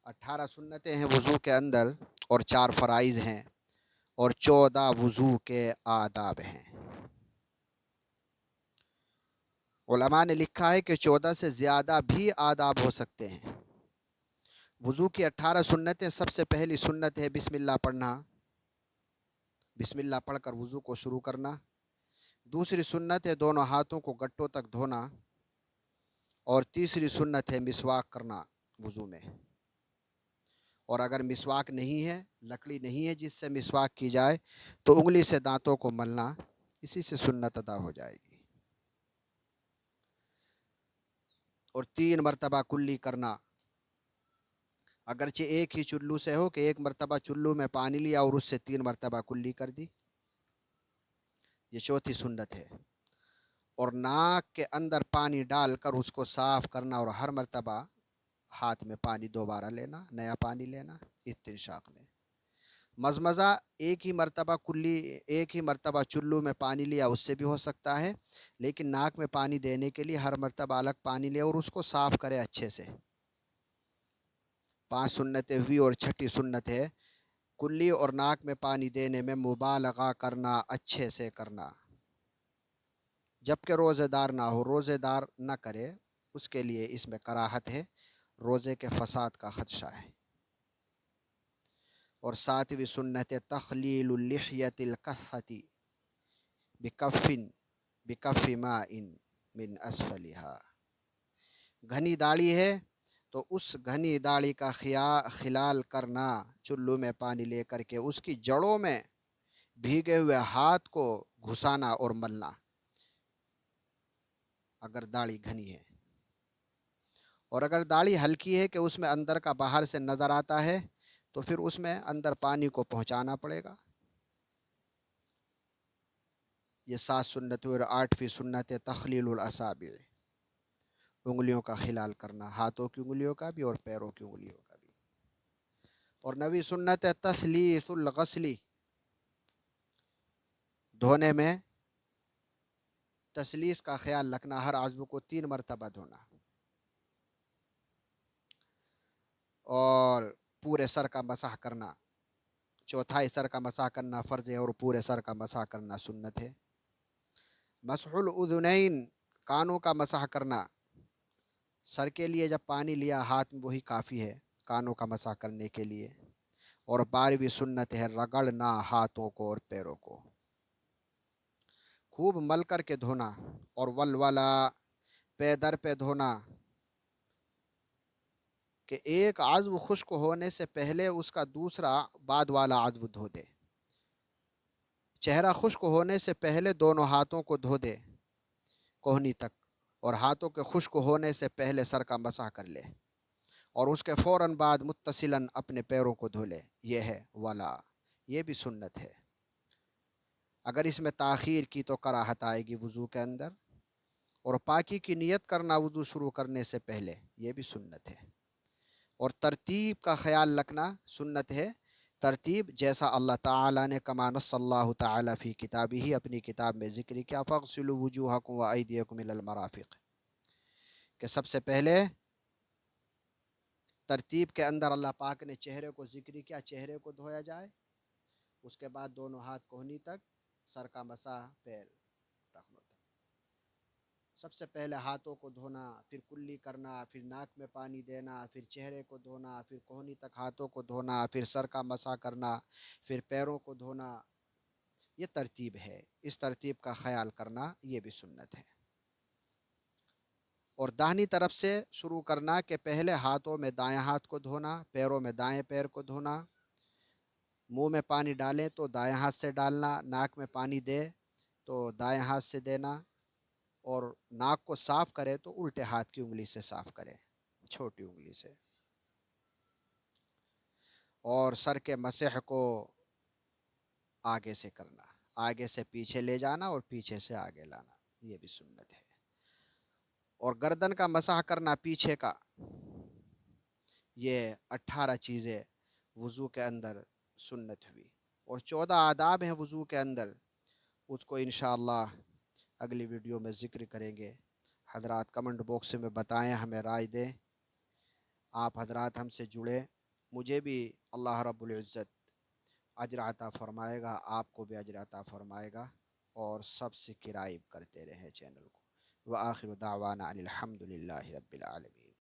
18 सुन्नतें हैं वज़ू के अंदर और 4 फ़राइज़ हैं और 14 वज़ू के आदाब हैं। उलमा ने लिखा है कि 14 से ज़्यादा भी आदाब हो सकते हैं। वज़ू की 18 सुन्नतें, सबसे पहली सुन्नत है बिस्मिल्लाह पढ़ना, बिस्मिल्लाह पढ़कर वज़ू को शुरू करना। दूसरी सुन्नत है दोनों हाथों को गट्टों तक धोना और तीसरी सुन्नत है मिसवाक करना वज़ू में। और अगर मिसवाक नहीं है, लकड़ी नहीं है जिससे मिसवाक की जाए, तो उंगली से दांतों को मलना, इसी से सुन्नत अदा हो जाएगी। और 3 मरतबा कुल्ली करना, अगरचे एक ही चुल्लू से हो कि एक मरतबा चुल्लू में पानी लिया और उससे 3 मरतबा कुल्ली कर दी, ये चौथी सुन्नत है। और नाक के अंदर पानी डालकर उसको साफ करना और हर मरतबा हाथ में पानी दोबारा लेना, नया पानी लेना इस्तिंशाक में। मज़मज़ा एक ही मरतबा कुल्ली, एक ही मरतबा चुल्लू में पानी लिया उससे भी हो सकता है, लेकिन नाक में पानी देने के लिए हर मरतबा अलग पानी ले और उसको साफ करे अच्छे से। 5 सुन्नतें हुई और छठी सुन्नत है कुल्ली और नाक में पानी देने में मुबालगा करना, अच्छे से करना। जबकि रोज़ेदार ना हो, रोज़ेदार न करे, उसके लिए इसमें कराहत है, रोज़े के फसाद का खदशा है। और 7वीं सुन्नत है तख़लीलुल लिह्यतिल कफ़्फ़ति बिकफ़िन बिकफ़्फ़ि माइन मिन अस्फ़लिहा। घनी दाढ़ी है तो उस घनी दाढ़ी का खिलाल करना, चुल्लू में पानी लेकर के उसकी जड़ों में भीगे हुए हाथ को घुसाना और मलना, अगर दाढ़ी घनी है। और अगर दाढ़ी हल्की है कि उसमें अंदर का बाहर से नज़र आता है, तो फिर उसमें अंदर पानी को पहुंचाना पड़ेगा। ये 7 सुन्नत और 8वीं सुन्नत है तख़लीलुल असाबि, उंगलियों का खिलाल करना, हाथों की उंगलियों का भी और पैरों की उंगलियों का भी। और 9वीं सुन्नत है तस्लीसुल गस्ली, धोने में तसलीस का ख्याल रखना, हर आज़्व को 3 मरतबा धोना और पूरे सर का मसाह करना। चौथाई सर का मसाह करना फ़र्ज़ है और पूरे सर का मसाह करना सुन्नत है। मसहुल उज़ुनैन, कानों का मसाह करना, सर के लिए जब पानी लिया हाथ में वही काफ़ी है कानों का मसाह करने के लिए। और 12वीं सुन्नत है रगड़ना हाथों को और पैरों को, खूब मल कर के धोना और वलवला, पैदर पे धोना, कि एक आज़्व खुश्क होने से पहले उसका दूसरा बाद वाला आज़्व धो दे। चेहरा खुश्क होने से पहले दोनों हाथों को धो दे कोहनी तक, और हाथों के खुश्क होने से पहले सर का मसाह कर ले और उसके फ़ौरन बाद मुत्तसिलन अपने पैरों को धो ले। ये है वला, ये भी सुन्नत है। अगर इसमें ताख़ीर की तो कराहत आएगी वज़ू के अंदर। और पाकी की नियत करना वज़ू शुरू करने से पहले, ये भी सुन्नत है। और तरतीब का ख़याल रखना सुन्नत है। तरतीब जैसा अल्लाह ताला ने कमा नस्सल्लाहु ताला फ़ी किताबिही, अपनी किताब में ज़िक्र किया, फ़ग़सिलू वुजूहकुम व अयदियकुम इलल मराफ़िक़, कि सबसे पहले तरतीब के अंदर अल्लाह पाक ने चेहरे को ज़िक्र किया, चेहरे को धोया जाए, उसके बाद दोनों हाथ कोहनी तक, सर का मसाह पैर टखनों तक। सबसे पहले हाथों को धोना, फिर कुल्ली करना, फिर नाक में पानी देना, फिर चेहरे को धोना, फिर कोहनी तक हाथों को धोना, फिर सर का मसाह करना, फिर पैरों को धोना। ये तरतीब है, इस तरतीब का ख्याल करना ये भी सुन्नत है। और दाहिनी तरफ से शुरू करना, कि पहले हाथों में दाएं हाथ को धोना, पैरों में दाएं पैर को धोना, मुंह में पानी डालें तो दाएं हाथ से डालना, नाक में पानी दे तो दाएं हाथ से देना, और नाक को साफ करे तो उल्टे हाथ की उंगली से साफ करें, छोटी उंगली से। और सर के मसह को आगे से करना, आगे से पीछे ले जाना और पीछे से आगे लाना, ये भी सुन्नत है। और गर्दन का मसाह करना पीछे का, ये 18 चीज़ें वज़ू के अंदर सुन्नत हुई। और 14 आदाब हैं वज़ू के अंदर, उसको इंशाअल्लाह अगली वीडियो में ज़िक्र करेंगे। हज़रात कमेंट बॉक्स में बताएं, हमें राय दें। آپ حضرات ہم سے جڑے، مجھے بھی اللہ رب العزت اجر عطا فرمائے گا، آپ کو بھی اجر عطا فرمائے گا، اور سبسکرائب کرتے رہیں چینل کو۔ وآخر دعوانا ان الحمد للہ رب العالمین۔